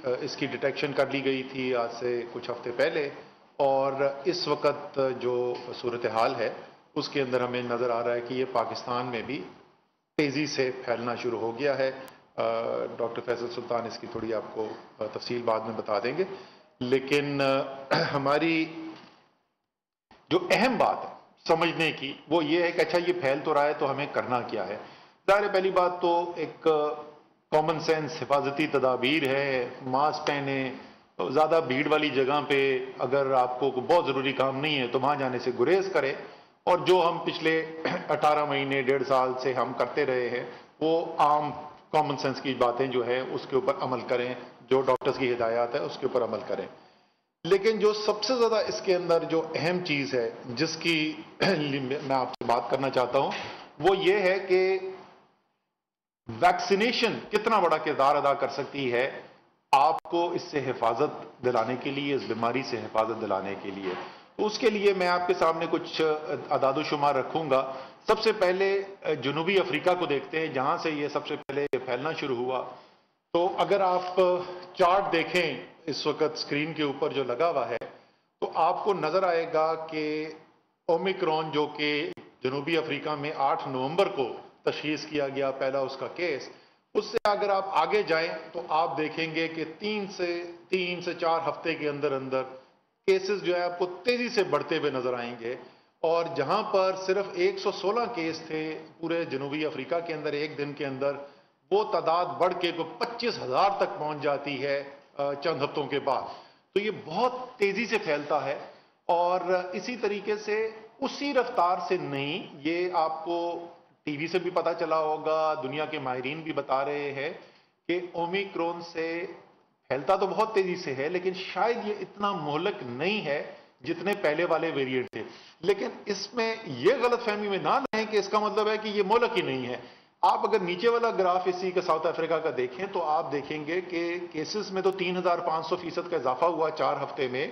اس کی ڈیٹیکشن کر لی گئی تھی آج سے کچھ ہفتے پہلے، اور اس وقت جو صورتحال ہے اس کے اندر ہمیں نظر آ رہا ہے کہ یہ پاکستان میں بھی تیزی سے پھیلنا شروع ہو گیا ہے۔ ڈاکٹر فیصل سلطان اس کی تھوڑی آپ کو تفصیل بعد میں بتا دیں گے، لیکن ہماری جو اہم بات ہے سمجھنے کی وہ یہ ہے کہ اچھا یہ پھیل تو رہا ہے تو ہمیں کرنا کیا ہے۔ ظاہر ہے پہلی بات تو ایک کامن سینس حفاظتی تدابیر ہے، ماسک پہنے، زیادہ بھیڑ والی جگہ پہ اگر آپ کو بہت ضروری کام نہیں ہے تو وہاں جانے سے گریز کرے، اور جو ہم پچھلے 18 مہینے 1.5 سال سے ہم کرتے رہے ہیں وہ عام کامن سینس کی باتیں جو ہے اس کے اوپر عمل کریں، جو ڈاکٹرز کی ہدایات ہے اس کے اوپر عمل کریں۔ لیکن جو سب سے زیادہ اس کے اندر جو اہم چیز ہے جس کی میں آپ سے بات کرنا چاہتا ہوں وہ یہ ہے کہ ویکسینیشن کتنا بڑا کردار ادا کر سکتی ہے آپ کو اس سے حفاظت دلانے کے لیے، اس بیماری سے حفاظت دلانے کے لیے۔ تو اس کے لیے میں آپ کے سامنے کچھ اعداد و شمار رکھوں گا۔ سب سے پہلے جنوبی افریقہ کو دیکھتے ہیں جہاں سے یہ سب سے پہلے پھیلنا شروع ہوا۔ تو اگر آپ چارٹ دیکھیں اس وقت سکرین کے اوپر جو لگا ہوا ہے تو آپ کو نظر آئے گا کہ اومیکرون جو کہ جنوبی افریقہ میں 8 نومبر کو تشخیص کیا گیا پہلا اس کا کیس، اس سے اگر آپ آگے جائیں تو آپ دیکھیں گے کہ 3 سے 4 ہفتے کے اندر اندر کیسز جو ہے آپ کو تیزی سے بڑھتے ہوئے نظر آئیں گے، اور جہاں پر صرف 116 کیس تھے پورے جنوبی افریقہ کے اندر ایک دن کے اندر، وہ تعداد بڑھ کے 25,000 تک پہنچ جاتی ہے چند ہفتوں کے بعد۔ تو یہ بہت تیزی سے پھیلتا ہے، اور اسی طریقے سے اسی رفتار سے نہیں، یہ آپ کو ٹی وی سے بھی پتا چلا ہوگا، دنیا کے ماہرین بھی بتا رہے ہیں کہ اومیکرون سے پھیلتا تو بہت تیزی سے ہے لیکن شاید یہ اتنا مہلک نہیں ہے جتنے پہلے والے ویریئنٹ تھے۔ لیکن اس میں یہ غلط فہمی میں نہ لیں کہ اس کا مطلب ہے کہ یہ مہلک ہی نہیں ہے۔ آپ اگر نیچے والا گراف اسی کا ساؤتھ افریقہ کا دیکھیں تو آپ دیکھیں گے کہ کیسز میں تو 3,500% کا اضافہ ہوا 4 ہفتے میں،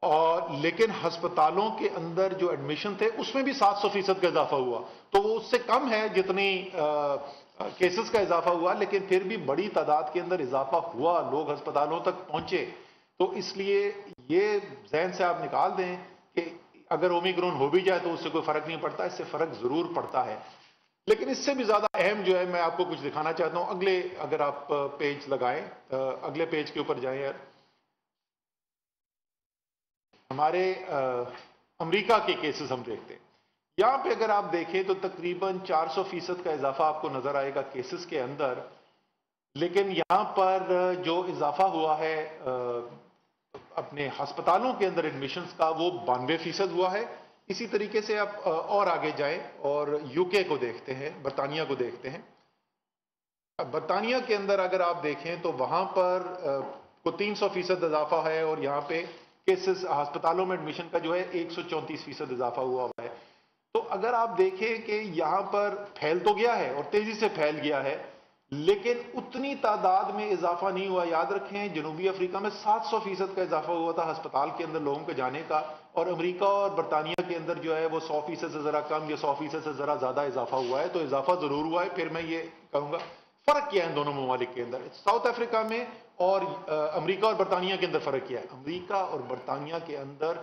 اور لیکن ہسپتالوں کے اندر جو ایڈمیشن تھے اس میں بھی 700% کا اضافہ ہوا۔ تو وہ اس سے کم ہے جتنی کیسز کا اضافہ ہوا، لیکن پھر بھی بڑی تعداد کے اندر اضافہ ہوا، لوگ ہسپتالوں تک پہنچے۔ تو اس لیے یہ ذہن سے آپ نکال دیں کہ اگر اومیکرون ہو بھی جائے تو اس سے کوئی فرق نہیں پڑتا، اس سے فرق ضرور پڑتا ہے۔ لیکن اس سے بھی زیادہ اہم جو ہے میں آپ کو کچھ دکھانا چاہتا ہوں۔ اگلے اگر آپ پیج لگائیں، اگلے پیج کے اوپر جائیں یار، ہمارے امریکہ کے کیسز ہم دیکھتے ہیں۔ یہاں پہ اگر آپ دیکھیں تو تقریباً 400% کا اضافہ آپ کو نظر آئے گا کیسز کے اندر، لیکن یہاں پر جو اضافہ ہوا ہے اپنے ہسپتالوں کے اندر ایڈمیشنز کا وہ 92% ہوا ہے۔ اسی طریقے سے آپ اور آگے جائیں اور یو کے کو دیکھتے ہیں، برطانیہ کو دیکھتے ہیں۔ برطانیہ کے اندر اگر آپ دیکھیں تو وہاں پر 300% اضافہ ہے، اور یہاں پہ کیسز ہسپتالوں میں ایڈمیشن کا جو ہے 134% اضافہ ہوا ہے۔ تو اگر آپ دیکھیں کہ یہاں پر پھیل تو گیا ہے اور تیزی سے پھیل گیا ہے، لیکن اتنی تعداد میں اضافہ نہیں ہوا۔ یاد رکھیں جنوبی افریقہ میں 700% کا اضافہ ہوا تھا ہسپتال کے اندر لوگوں کے جانے کا، اور امریکہ اور برطانیہ کے اندر جو ہے وہ 100% سے ذرا کم یا 100% سے ذرا زیادہ اضافہ ہوا ہے۔ تو اضافہ ضرور ہوا ہے۔ پھر میں یہ کہوں گا فرق کیا ہے ان دونوں ممالک کے اندر، ساؤتھ افریقہ میں اور امریکہ اور برطانیہ کے اندر فرق کیا ہے؟ امریکہ اور برطانیہ کے اندر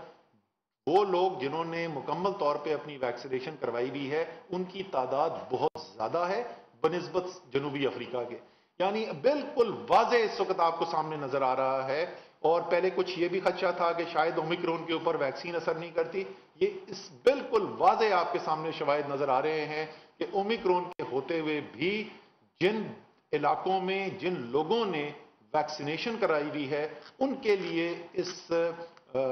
وہ لوگ جنہوں نے مکمل طور پہ اپنی ویکسینیشن کروائی بھی ہے ان کی تعداد بہت زیادہ ہے بنسبت جنوبی افریقہ کے۔ یعنی بالکل واضح اس وقت آپ کو سامنے نظر آ رہا ہے، اور پہلے کچھ یہ بھی خدشہ تھا کہ شاید اومیکرون کے اوپر ویکسین اثر نہیں کرتی، یہ اس بالکل واضح آپ کے سامنے شواہد نظر آ رہے ہیں کہ اومیکرون کے ہوتے ہوئے بھی جن علاقوں میں جن لوگوں نے ویکسینیشن کرائی ہوئی ہے ان کے لیے اس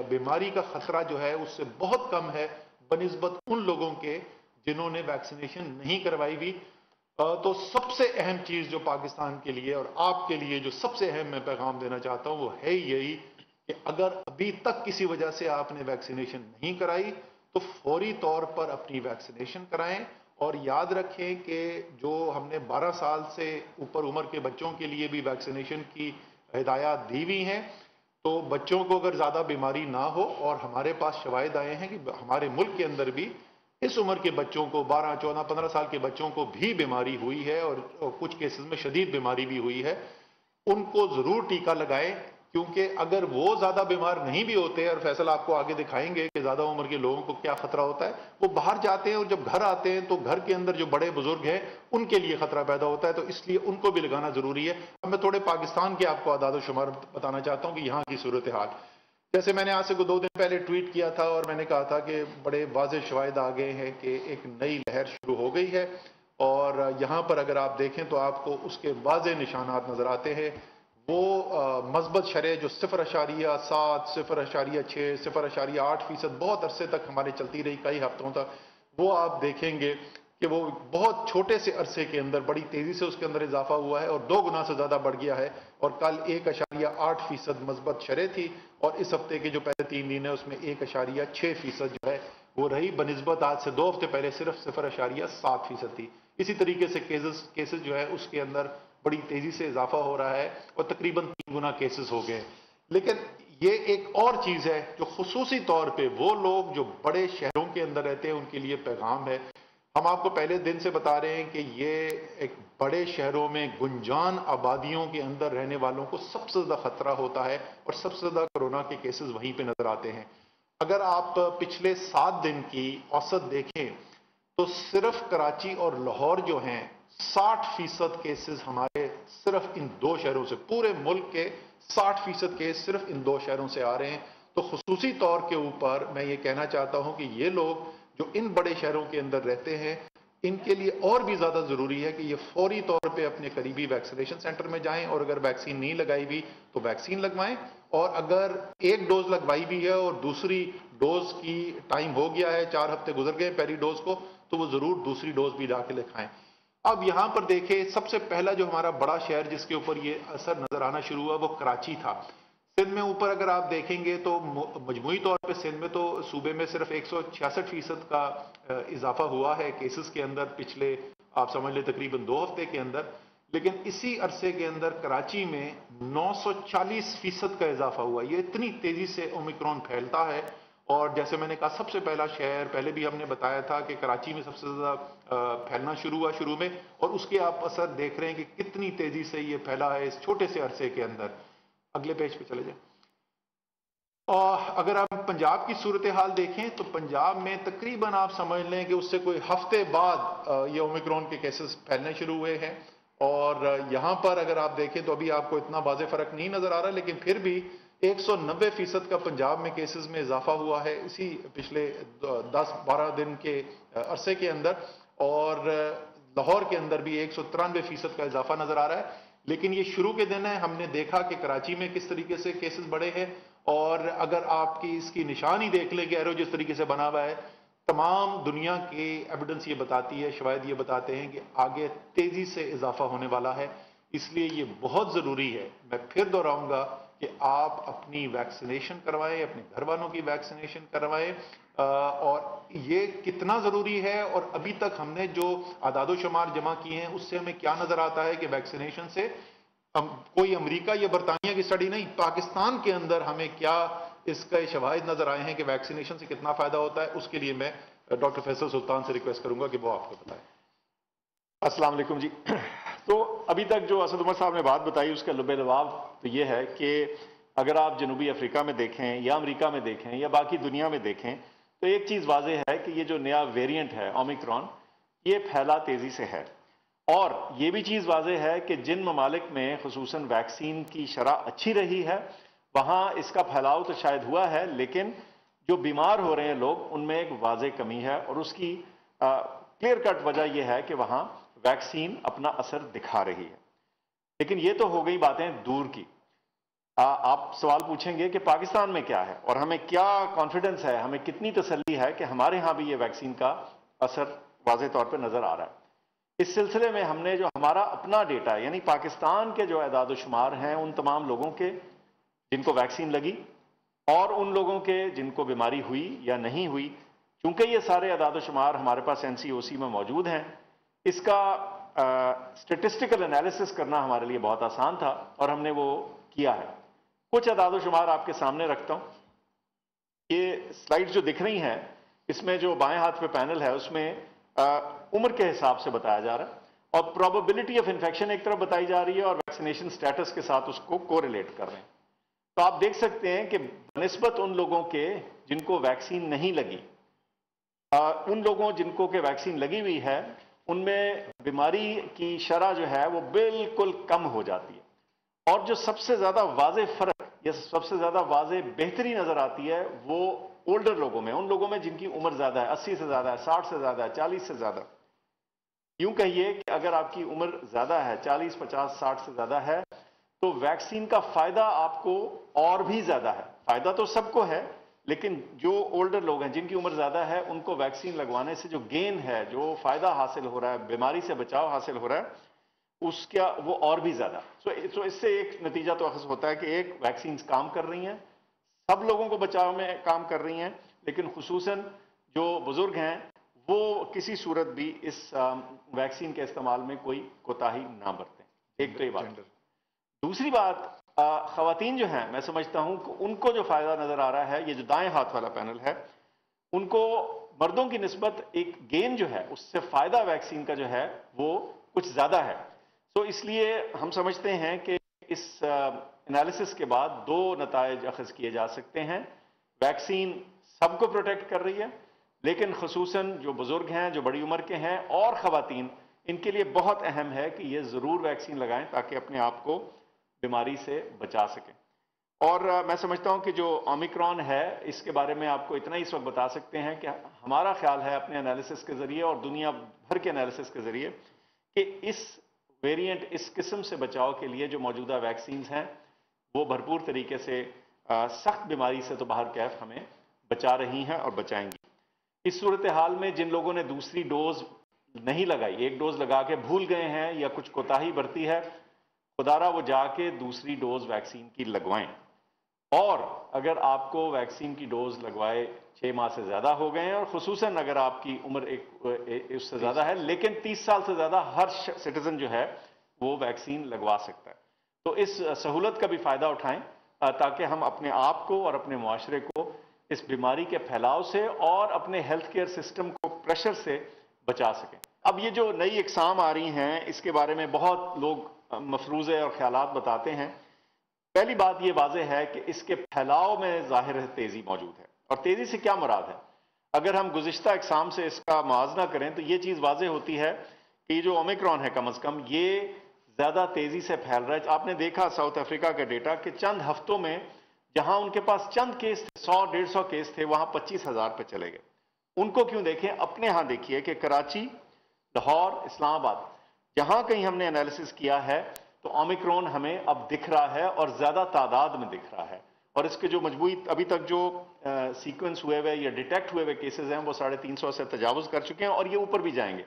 بیماری کا خطرہ جو ہے اس سے بہت کم ہے بنسبت ان لوگوں کے جنہوں نے ویکسینیشن نہیں کروائی ہوئی۔ تو سب سے اہم چیز جو پاکستان کے لیے اور آپ کے لیے جو سب سے اہم میں پیغام دینا چاہتا ہوں وہ ہے یہی کہ اگر ابھی تک کسی وجہ سے آپ نے ویکسینیشن نہیں کرائی تو فوری طور پر اپنی ویکسینیشن کرائیں، اور یاد رکھیں کہ جو ہم نے 12 سال سے اوپر عمر کے بچوں کے لیے بھی ویکسینیشن کی ہدایات دی ہوئی ہیں، تو بچوں کو اگر زیادہ بیماری نہ ہو، اور ہمارے پاس شواہد آئے ہیں کہ ہمارے ملک کے اندر بھی اس عمر کے بچوں کو 12 14 15 سال کے بچوں کو بھی بیماری ہوئی ہے، اور کچھ کیسز میں شدید بیماری بھی ہوئی ہے۔ उनको जरूर टीका लगाएं, क्योंकि अगर वो ज्यादा बीमार नहीं भी होते, और फैसल आपको आगे दिखाएंगे कि ज्यादा उम्र के लोगों को क्या खतरा होता है, वो बाहर जाते हैं और जब घर आते हैं तो घर के अंदर जो बड़े बुजुर्ग हैं उनके लिए खतरा पैदा होता है, तो इसलिए उनको भी लगाना जरूरी है। अब मैं थोड़े पाकिस्तान के आपको आदाद शुमार बताना चाहता हूं कि यहाँ की सूरत हाल। जैसे मैंने आज से 2 दिन पहले ट्वीट किया था और मैंने कहा था कि बड़े वाज़ेह शवाहिद आ गए हैं कि एक नई लहर शुरू हो गई है, और यहाँ पर अगर आप देखें तो आपको उसके वाज़ेह निशानात नजर आते हैं। वो मस्बत शरह जो 0.7, 0.6, 0.8% बहुत अरसे तक हमारे चलती रही, कई हफ्तों तक, वो आप देखेंगे कि वो बहुत छोटे से अरसे के अंदर बड़ी तेजी से उसके अंदर इजाफा हुआ है और 2 गुना से ज्यादा बढ़ गया है। और कल 1.8% मस्बत शरह थी, और इस हफ्ते के जो पहले 3 दिन है उसमें 1.6% जो है वो रही, बनिस्बत आज से 2 हफ्ते पहले सिर्फ 0.7% थी। इसी तरीके से केसेस जो है उसके अंदर बड़ी तेजी से इजाफा हो रहा है और तकरीबन 3 गुना केसेस हो गए। लेकिन ये एक और चीज है जो खुसूसी तौर पे वो लोग जो बड़े शहरों के अंदर रहते हैं उनके लिए पैगाम है। हम आपको पहले दिन से बता रहे हैं कि ये एक बड़े शहरों में गुंजान आबादियों के अंदर रहने वालों को सबसे ज्यादा खतरा होता है और सबसे ज्यादा कोरोना के केसेस वहीं पे नजर आते हैं। अगर आप पिछले 7 दिन की औसत देखें तो सिर्फ कराची और लाहौर जो हैं 60% केसेस हमारे सिर्फ इन 2 शहरों से, पूरे मुल्क के 60% केस सिर्फ इन 2 शहरों से आ रहे हैं। तो खुसूसी तौर के ऊपर मैं ये कहना चाहता हूं कि ये लोग जो इन बड़े शहरों के अंदर रहते हैं इनके लिए और भी ज्यादा जरूरी है कि ये फौरी तौर पे अपने करीबी वैक्सीनेशन सेंटर में जाएं, और अगर वैक्सीन नहीं लगाई भी तो वैक्सीन लगवाएं, और अगर एक डोज लगवाई भी है और दूसरी डोज की टाइम हो गया है, 4 हफ्ते गुजर गए पहली डोज को, तो वो जरूर दूसरी डोज भी जाके लिखाएं। अब यहां पर देखें, सबसे पहला जो हमारा बड़ा शहर जिसके ऊपर ये असर नजर आना शुरू हुआ वो कराची था। सिंध में ऊपर अगर आप देखेंगे तो मजमूई तौर पे सिंध में तो सूबे में सिर्फ 166% का इजाफा हुआ है केसेस के अंदर पिछले, आप समझ ले, तकरीबन 2 हफ्ते के अंदर। लेकिन इसी अरसे के अंदर कराची में 940% का इजाफा हुआ। ये इतनी तेजी से ओमिक्रॉन फैलता है, और जैसे मैंने कहा सबसे पहला शहर, पहले भी हमने बताया था कि कराची में सबसे ज्यादा फैलना शुरू हुआ शुरू में, और उसके आप असर देख रहे हैं कि कितनी तेजी से ये फैला है इस छोटे से अरसे के अंदर। अगले पेज पे चले जाए। और अगर आप पंजाब की सूरत हाल देखें तो पंजाब में तकरीबन आप समझ लें कि उससे कोई हफ्ते बाद ये ओमिक्रॉन के केसेस फैलने शुरू हुए हैं। और यहां पर अगर आप देखें तो अभी आपको इतना वाज़ेह फर्क नहीं नजर आ रहा, लेकिन फिर भी 190% का पंजाब में केसेस में इजाफा हुआ है इसी पिछले 10-12 दिन के अरसे के अंदर, और लाहौर के अंदर भी 193% का इजाफा नजर आ रहा है। लेकिन ये शुरू के दिन है, हमने देखा कि कराची में किस तरीके से केसेस बढ़े हैं, और अगर आपकी इसकी निशान ही देख लें कि एरो जिस तरीके से बना हुआ है, तमाम दुनिया की एविडेंस ये बताती है, शवाहिद ये बताते हैं कि आगे तेजी से इजाफा होने वाला है। इसलिए ये बहुत जरूरी है, मैं फिर दोहराऊंगा, कि आप अपनी वैक्सीनेशन करवाएं, अपने घर वालों की वैक्सीनेशन करवाएं। और ये कितना जरूरी है, और अभी तक हमने जो आदादो शुमार जमा किए हैं उससे हमें क्या नजर आता है कि वैक्सीनेशन से कोई अमेरिका या बरतानिया की स्टडी नहीं, पाकिस्तान के अंदर हमें क्या इसका शवाहिद नजर आए हैं कि वैक्सीनेशन से कितना फायदा होता है। उसके लिए मैं डॉक्टर फैसल सुल्तान से रिक्वेस्ट करूंगा कि वो आपको बताएं। अस्सलाम वालेकुम जी। तो अभी तक जो असद उमर साहब ने बात बताई उसका लुबे-लबाब तो ये है कि अगर आप जनूबी अफ्रीका में देखें या अमेरिका में देखें या बाकी दुनिया में देखें तो एक चीज़ वाज़ेह है कि ये जो नया वेरिएंट है ओमिक्रॉन, ये फैला तेज़ी से है। और ये भी चीज़ वाज़ेह है कि जिन ममालिक में खुसूसन वैक्सीन की शरह अच्छी रही है वहाँ इसका फैलाव तो शायद हुआ है, लेकिन जो बीमार हो रहे हैं लोग उनमें एक वाज़ेह कमी है, और उसकी क्लियर कट वजह यह है कि वहाँ वैक्सीन अपना असर दिखा रही है। लेकिन ये तो हो गई बातें दूर की। आप सवाल पूछेंगे कि पाकिस्तान में क्या है और हमें क्या कॉन्फिडेंस है, हमें कितनी तसल्ली है कि हमारे यहाँ भी ये वैक्सीन का असर वाज़ेह तौर पर नजर आ रहा है। इस सिलसिले में हमने जो हमारा अपना डेटा यानी पाकिस्तान के जो एदाद शुमार हैं उन तमाम लोगों के जिनको वैक्सीन लगी और उन लोगों के जिनको बीमारी हुई या नहीं हुई, चूंकि ये सारे एदाद शुमार हमारे पास NCOC में मौजूद हैं, इसका स्टेटिस्टिकल एनालिसिस करना हमारे लिए बहुत आसान था और हमने वो किया है। कुछ एदाद शुमार आपके सामने रखता हूं। ये स्लाइड जो दिख रही हैं इसमें जो बाएं हाथ पे पैनल है उसमें उम्र के हिसाब से बताया जा रहा है, और प्रोबेबिलिटी ऑफ इन्फेक्शन एक तरफ बताई जा रही है और वैक्सीनेशन स्टेटस के साथ उसको कोरिलेट कर रहे हैं। तो आप देख सकते हैं कि बनिस्बत उन लोगों के जिनको वैक्सीन नहीं लगी, उन लोगों जिनको के वैक्सीन लगी हुई है, उनमें बीमारी की शरह जो है वो बिल्कुल कम हो जाती है। और जो सबसे ज्यादा वाज़े फर्क या सबसे ज्यादा वाज़े बेहतरी नजर आती है वो ओल्डर लोगों में, उन लोगों में जिनकी उम्र ज्यादा है, 80 से ज्यादा है, 60 से ज्यादा है, 40 से ज्यादा। यूं कहिए कि अगर आपकी उम्र ज्यादा है, 40, 50, 60 से ज्यादा है, तो वैक्सीन का फायदा आपको और भी ज्यादा है। फायदा तो सबको है, लेकिन जो ओल्डर लोग हैं जिनकी उम्र ज्यादा है, उनको वैक्सीन लगवाने से जो गेन है, जो फायदा हासिल हो रहा है, बीमारी से बचाव हासिल हो रहा है, उसका वो और भी ज्यादा। तो इससे एक नतीजा तो अक्सर होता है कि एक वैक्सीन काम कर रही हैं, सब लोगों को बचाव में काम कर रही हैं, लेकिन खुसूसन जो बुजुर्ग हैं वो किसी सूरत भी इस वैक्सीन के इस्तेमाल में कोई कोताही ना बरतें। एक तो ये बात। दूसरी बात, खवातीन जो हैं, मैं समझता हूं कि उनको जो फायदा नजर आ रहा है, ये जो दाएं हाथ वाला पैनल है, उनको मर्दों की निस्बत एक गेन जो है, उससे फायदा वैक्सीन का जो है वो कुछ ज्यादा है। तो इसलिए हम समझते हैं कि इस एनालिसिस के बाद दो नतायज अखज़ किए जा सकते हैं। वैक्सीन सबको प्रोटेक्ट कर रही है, लेकिन खुसूसन जो बुजुर्ग हैं, जो बड़ी उम्र के हैं और खवातीन, इनके लिए बहुत अहम है कि ये जरूर वैक्सीन लगाएं ताकि अपने आप को बीमारी से बचा सकें। और मैं समझता हूं कि जो ओमिक्रॉन है, इसके बारे में आपको इतना ही इस वक्त बता सकते हैं कि हमारा ख्याल है अपने एनालिसिस के जरिए और दुनिया भर के एनालिसिस के जरिए कि इस वेरिएंट, इस किस्म से बचाव के लिए जो मौजूदा वैक्सीन हैं वो भरपूर तरीके से सख्त बीमारी से तो बाहर कैफ हमें बचा रही हैं और बचाएंगी। इस सूरत हाल में जिन लोगों ने दूसरी डोज नहीं लगाई, एक डोज लगा के भूल गए हैं या कुछ कोताही बरती है, खुदारा वो जाके दूसरी डोज वैक्सीन की लगवाएं। और अगर आपको वैक्सीन की डोज लगवाए 6 माह से ज्यादा हो गए हैं और खुसूसन अगर आपकी उम्र उससे ज्यादा है, लेकिन 30 साल से ज्यादा हर सिटीजन जो है वो वैक्सीन लगवा सकता है। तो इस सहूलत का भी फायदा उठाएं ताकि हम अपने आप को और अपने मुआशरे को इस बीमारी के फैलाव से और अपने हेल्थ केयर सिस्टम को प्रेशर से बचा सकें। अब ये जो नई इकसाम आ रही हैं, इसके बारे में बहुत लोग मफरूज़े और ख्यालात बताते हैं। पहली बात ये वाज़ेह है कि इसके फैलाव में ज़ाहिर है तेज़ी मौजूद है। और तेज़ी से क्या मुराद है? अगर हम गुज़िश्ता इकसाम से इसका मुआवजा करें तो ये चीज़ वाज़ेह होती है कि जो ओमिक्रॉन है कम अज़ कम ये ज़्यादा तेज़ी से फैल रहा है। आपने देखा साउथ अफ्रीका का डेटा कि चंद हफ्तों में जहां उनके पास चंद केस थे, 100-150 केस थे, वहां 25,000 पे चले गए। उनको क्यों देखें, अपने यहां देखिए कि कराची, लाहौर, इस्लामाबाद, जहां कहीं हमने एनालिसिस किया है तो ओमिक्रॉन हमें अब दिख रहा है और ज्यादा तादाद में दिख रहा है। और इसके जो मजबूरी अभी तक जो सीक्वेंस हुए हुए या डिटेक्ट हुए हुए केसेस हैं वो 350 से तजावुज कर चुके हैं और ये ऊपर भी जाएंगे।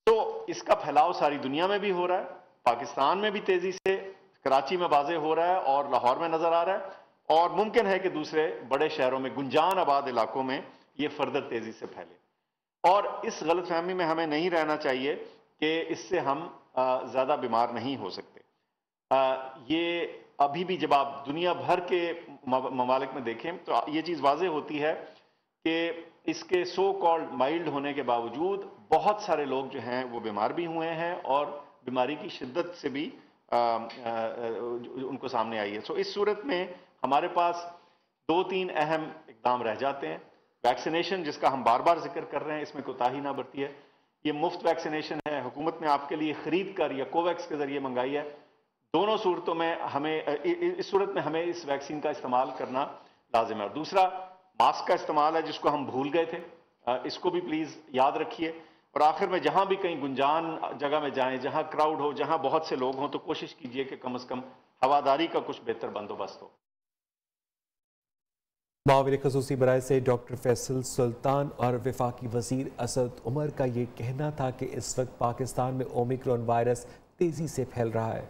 तो इसका फैलाव सारी दुनिया में भी हो रहा है, पाकिस्तान में भी तेजी से कराची में वाज़ेह हो रहा है और लाहौर में नजर आ रहा है, और मुमकिन है कि दूसरे बड़े शहरों में, गुंजान आबाद इलाकों में ये फर्दर तेजी से फैले। और इस गलतफहमी में हमें नहीं रहना चाहिए कि इससे हम ज्यादा बीमार नहीं हो सकते। ये अभी भी जब आप दुनिया भर के ममालिक में देखें तो ये चीज वाज़ेह होती है कि इसके सो कॉल्ड माइल्ड होने के बावजूद बहुत सारे लोग जो हैं वो बीमार भी हुए हैं और बीमारी की शिद्दत से भी उनको सामने आई है। सो इस सूरत में हमारे पास 2-3 अहम इकदाम रह जाते हैं। वैक्सीनेशन, जिसका हम बार बार जिक्र कर रहे हैं, इसमें कोताही ना बरती है। ये मुफ्त वैक्सीनेशन है, हुकूमत ने आपके लिए खरीद कर या कोवैक्स के जरिए मंगाई है। दोनों सूरतों में हमें, इस सूरत में हमें इस वैक्सीन का इस्तेमाल करना लाजिम है। और दूसरा मास्क का इस्तेमाल है, जिसको हम भूल गए थे, इसको भी प्लीज याद रखिए। और आखिर में जहां भी कहीं गुंजान जगह में जाएं, जहां क्राउड हो, जहां बहुत से लोग हों, तो कोशिश कीजिए कि कम से कम हवादारी का कुछ बेहतर बंदोबस्त हो। माविर खसूसी बराए से डॉक्टर फैसल सुल्तान और वफाकी वजीर असद उमर का ये कहना था कि इस वक्त पाकिस्तान में ओमिक्रॉन वायरस तेजी से फैल रहा है।